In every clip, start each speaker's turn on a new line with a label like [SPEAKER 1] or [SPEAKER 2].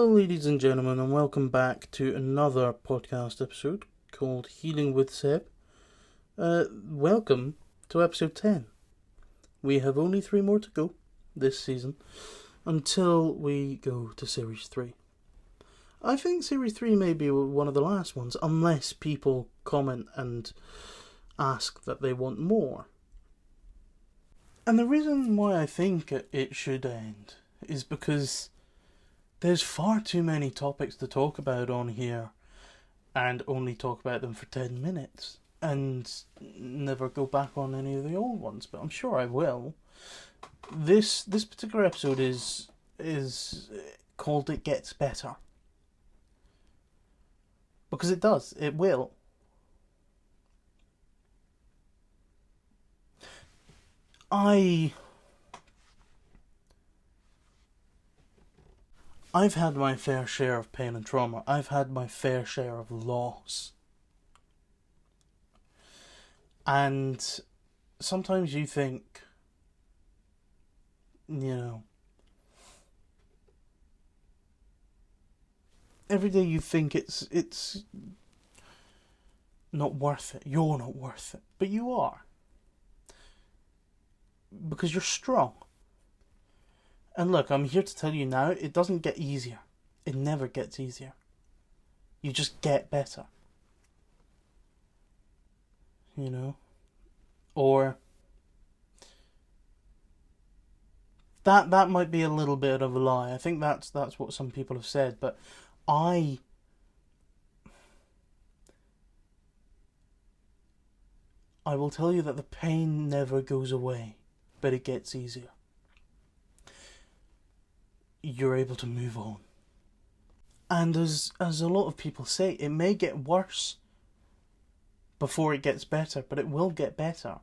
[SPEAKER 1] Hello, ladies and gentlemen, and welcome back to another podcast episode called Healing with Seb. Welcome to episode 10. We have only 3 more to go this season until we go to series 3. I think series 3 may be one of the last ones, unless people comment and ask that they want more. And the reason why I think it should end is because there's far too many topics to talk about on here and only talk about them for 10 minutes and never go back on any of the old ones, but I'm sure I will. This particular episode is called It Gets Better. Because it does, it will. I've had my fair share of pain and trauma. I've had my fair share of loss. And sometimes you think, every day you think it's not worth it. You're not worth it. But you are. Because you're strong. And look, I'm here to tell you now, it doesn't get easier. It never gets easier. You just get better. Or that might be a little bit of a lie. I think that's what some people have said, but I will tell you that the pain never goes away, but it gets easier. You're able to move on. And as a lot of people say, it may get worse before it gets better, but it will get better.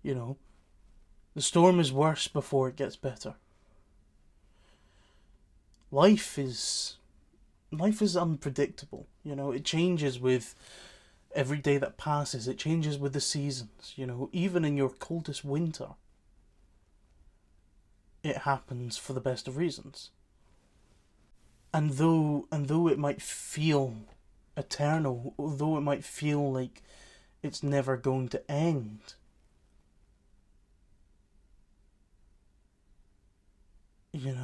[SPEAKER 1] The storm is worse before it gets better. Life is unpredictable. It changes with every day that passes. It changes with the seasons. Even in your coldest winter, it happens for the best of reasons. And though it might feel eternal, though it might feel like it's never going to end, it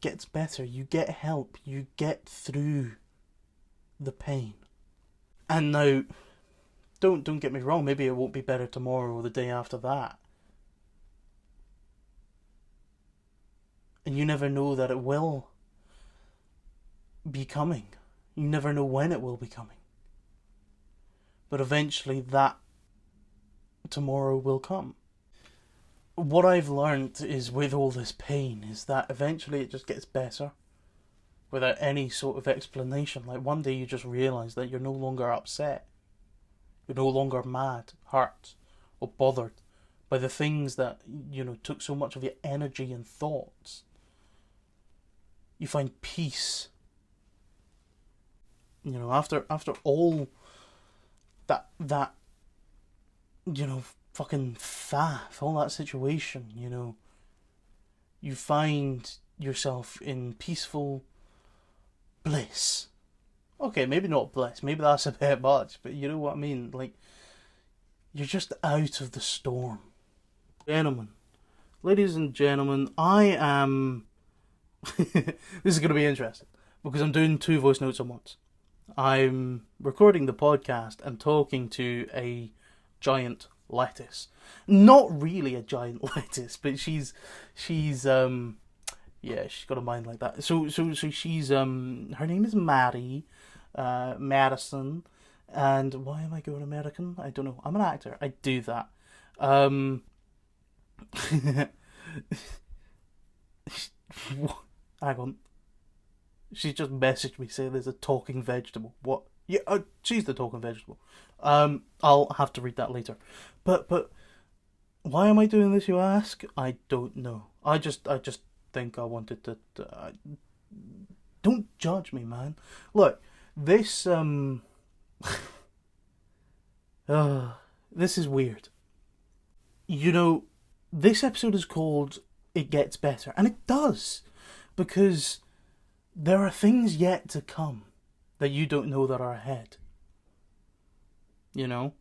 [SPEAKER 1] gets better. You get help. You get through the pain. And now, don't get me wrong, maybe it won't be better tomorrow or the day after that. And you never know that it will be coming. You never know when it will be coming. But eventually that tomorrow will come. What I've learned is with all this pain is that eventually it just gets better without any sort of explanation. Like one day you just realise that you're no longer upset. You're no longer mad, hurt, or bothered by the things that, took so much of your energy and thoughts. You find peace. After all that fucking faff, all that situation, you find yourself in peaceful bliss. Okay, maybe not bliss, maybe that's a bit much, but you know what I mean? Like, you're just out of the storm. Ladies and gentlemen, I am... This is going to be interesting, because I'm doing 2 voice notes at once. I'm recording the podcast and talking to a giant lettuce. Not really a giant lettuce, but she's she's got a mind like that. So she's her name is Maddie, Madison, and why am I going American? I don't know. I'm an actor. I do that. Hang on. She just messaged me saying there's a talking vegetable. What? Yeah, she's the talking vegetable. I'll have to read that later. But why am I doing this, you ask? I don't know. I just think I wanted to. Don't judge me, man. Look, this this is weird. This episode is called It Gets Better, and it does. Because there are things yet to come that you don't know that are ahead. You know?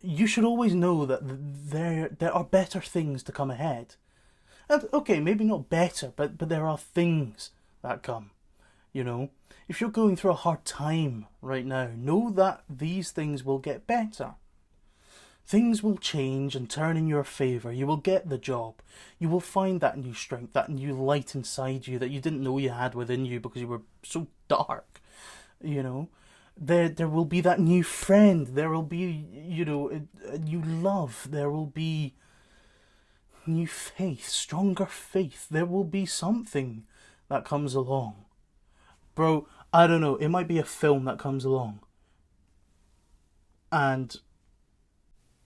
[SPEAKER 1] You should always know that there are better things to come ahead. And, okay, maybe not better, but there are things that come. You know? If you're going through a hard time right now, know that these things will get better. Things will change and turn in your favour. You will get the job. You will find that new strength, that new light inside you that you didn't know you had within you because you were so dark. You know, there will be that new friend. There will be, you know, a new love. There will be new faith, stronger faith. There will be something that comes along. Bro, I don't know. It might be a film that comes along. And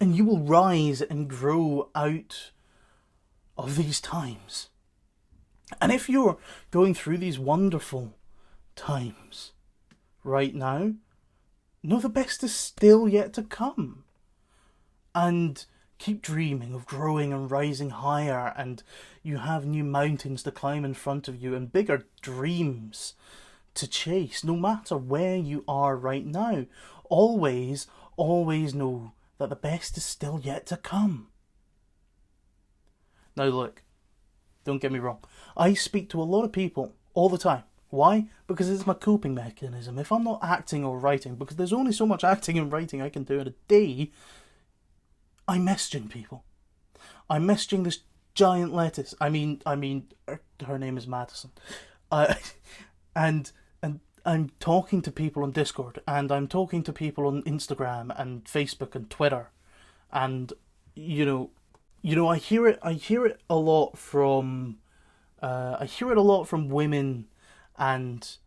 [SPEAKER 1] you will rise and grow out of these times. And if you're going through these wonderful times right now, know the best is still yet to come. And keep dreaming of growing and rising higher, and you have new mountains to climb in front of you and bigger dreams to chase, no matter where you are right now. Always know that the best is still yet to come. Now look, don't get me wrong. I speak to a lot of people all the time. Why? Because it's my coping mechanism. If I'm not acting or writing, because there's only so much acting and writing I can do in a day, I'm messaging people. I'm messaging this giant lettuce. I mean, her name is Madison. And I'm talking to people on Discord, and I'm talking to people on Instagram and Facebook and Twitter, and you know, I hear it a lot from, women, and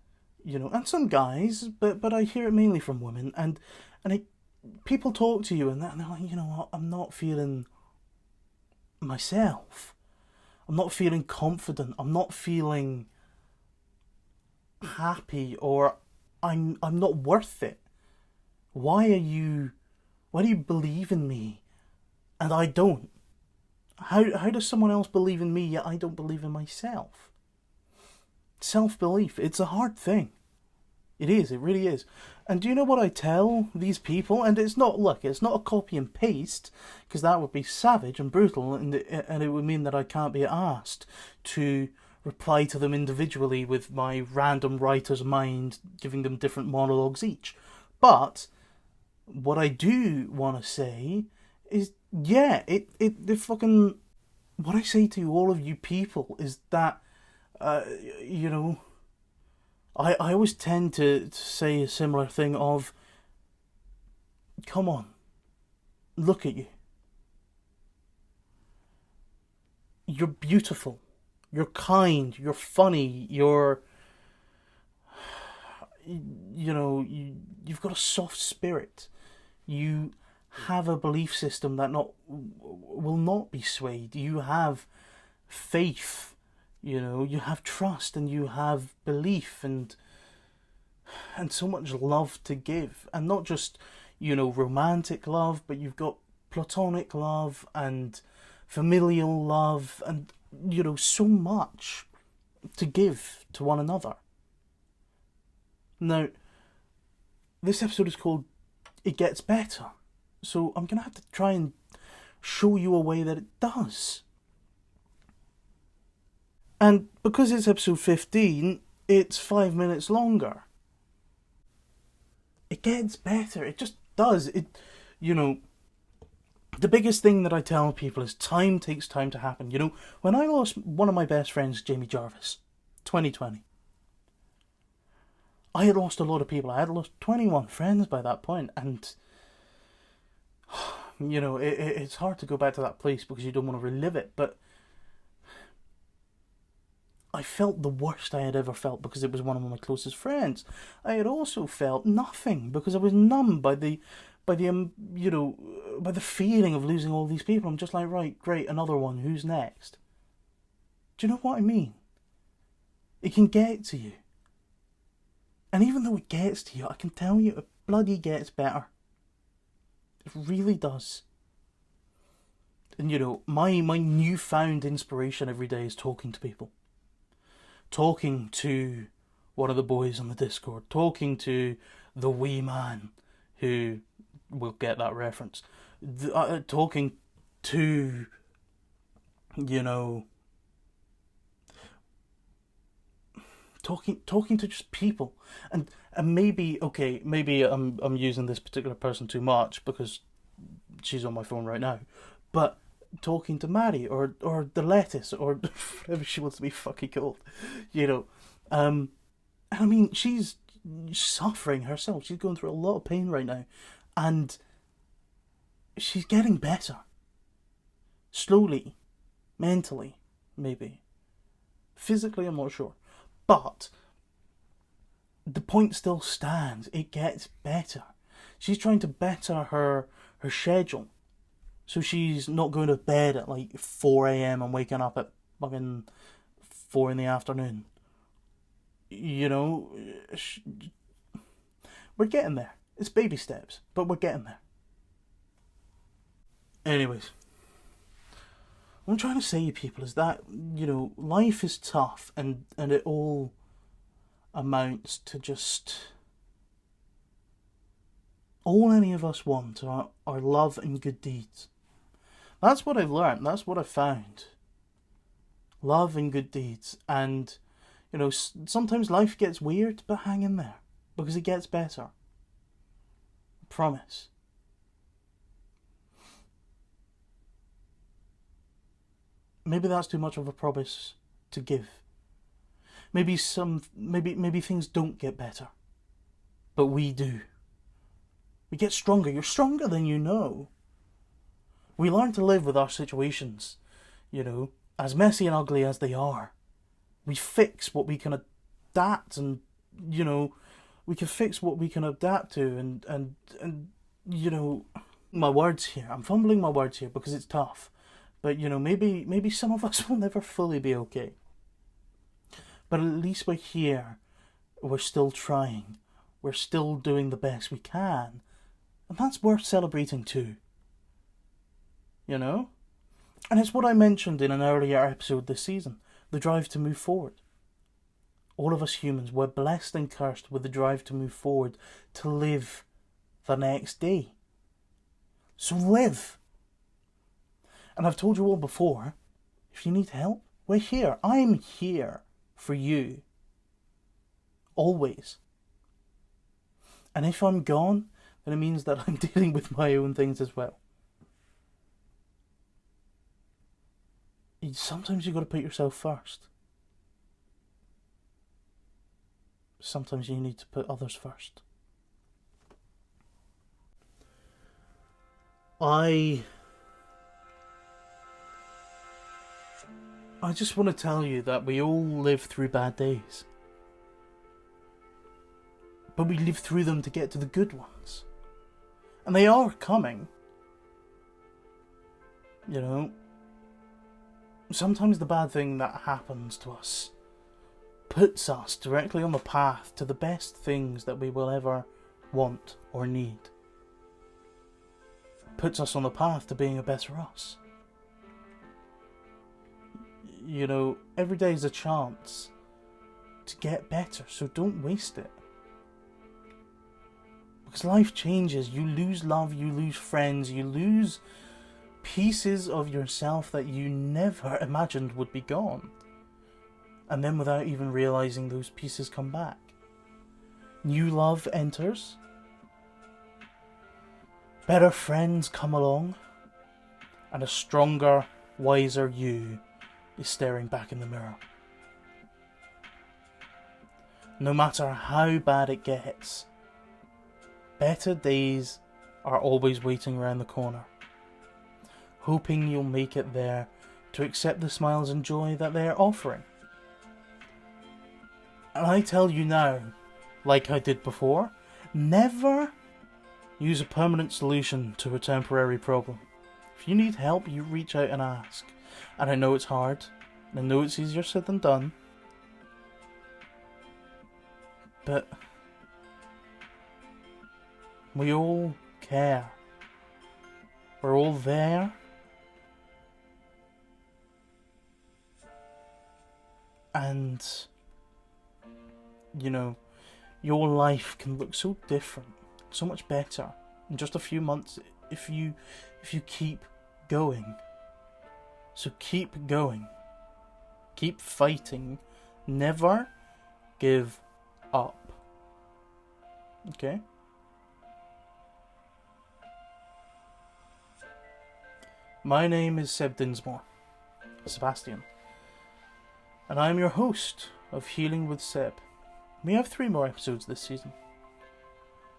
[SPEAKER 1] you know, and some guys, but I hear it mainly from women, and people talk to you, and they're like, you know what, I'm not feeling myself, I'm not feeling confident, I'm not feeling happy, or I'm not worth it. Why do you believe in me and I don't? How does someone else believe in me yet I don't believe in myself? Self-belief, it's a hard thing. It is, it really is. And do you know what I tell these people? And it's not a copy and paste, because that would be savage and brutal, and it would mean that I can't be asked to reply to them individually with my random writer's mind, giving them different monologues each. But what I do want to say is, yeah, what I say to all of you people is that, you know, I always tend to say a similar thing of, come on, look at you. You're beautiful. You're kind, you're funny, you've got a soft spirit. You have a belief system that will not be swayed. You have faith, you know, you have trust, and you have belief, and so much love to give. And not just, you know, romantic love, but you've got platonic love and familial love, and you know, so much to give to one another. Now, this episode is called It Gets Better, so I'm going to have to try and show you a way that it does. And because it's episode 15, it's 5 minutes longer. It gets better, it just does. You know, the biggest thing that I tell people is time takes time to happen. You know, when I lost one of my best friends, Jamie Jarvis, 2020, I had lost a lot of people. I had lost 21 friends by that point, and you know, it's hard to go back to that place because you don't want to relive it, but I felt the worst I had ever felt because it was one of my closest friends. I had also felt nothing because I was numb by the feeling of losing all these people. I'm just like, right, great, another one, who's next? Do you know what I mean? It can get to you. And even though it gets to you, I can tell you it bloody gets better. It really does. you know, my newfound inspiration every day is talking to people. Talking to one of the boys on the Discord. Talking to the wee man who will get that reference. Talking to, you know, talking to just people, and maybe I'm using this particular person too much because she's on my phone right now, but talking to Maddie or the lettuce or whatever she wants to be fucking called, you know, I mean she's suffering herself. She's going through a lot of pain right now, and she's getting better. Slowly, mentally, maybe. Physically, I'm not sure. But the point still stands. It gets better. She's trying to better her schedule. So she's not going to bed at like 4 a.m. and waking up at fucking 4 in the afternoon. You know, we're getting there. It's baby steps, but we're getting there. Anyways, what I'm trying to say to people is that, you know, life is tough, and it all amounts to just... all any of us want are love and good deeds. That's what I've learned. That's what I've found. Love and good deeds. And, you know, sometimes life gets weird, but hang in there. Because it gets better. I promise. Maybe that's too much of a promise to give. Maybe things don't get better. But we do. We get stronger. You're stronger than you know. We learn to live with our situations, you know, as messy and ugly as they are. We fix what we can adapt, and, you know, we can fix what we can adapt to, and you know, my words here. I'm fumbling my words here because it's tough. But, you know, maybe some of us will never fully be okay. But at least we're here. We're still trying. We're still doing the best we can. And that's worth celebrating too. You know? And it's what I mentioned in an earlier episode this season. The drive to move forward. All of us humans, we're blessed and cursed with the drive to move forward. To live the next day. So live. And I've told you all before, if you need help, we're here. I'm here for you. Always. And if I'm gone, then it means that I'm dealing with my own things as well. Sometimes you've got to put yourself first. Sometimes you need to put others first. I just want to tell you that we all live through bad days. But we live through them to get to the good ones. And they are coming. You know, sometimes the bad thing that happens to us puts us directly on the path to the best things that we will ever want or need. Puts us on the path to being a better us. You know, every day is a chance to get better, so don't waste it. Because life changes. You lose love, you lose friends, you lose pieces of yourself that you never imagined would be gone. And then without even realizing, those pieces come back. New love enters. Better friends come along. And a stronger, wiser you is staring back in the mirror. No matter how bad it gets, better days are always waiting around the corner. Hoping you'll make it there to accept the smiles and joy that they are offering. And I tell you now, like I did before, never use a permanent solution to a temporary problem. If you need help, you reach out and ask. And I know it's hard, and I know it's easier said than done, but we all care. We're all there And, you know, your life can look so different, so much better in just a few months if you keep going. So keep going. Keep fighting. Never give up. Okay? My name is Seb Dinsmore, Sebastian, and I am your host of Healing with Seb. We have 3 more episodes this season,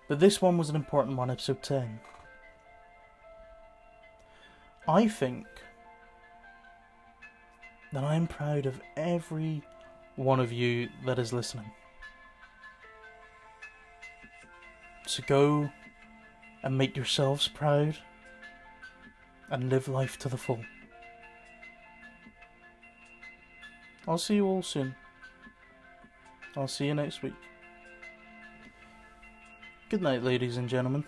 [SPEAKER 1] but this one was an important one, episode 10. I think that I am proud of every one of you that is listening. So go and make yourselves proud and live life to the full. I'll see you all soon. I'll see you next week. Good night, ladies and gentlemen.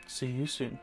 [SPEAKER 1] See you soon.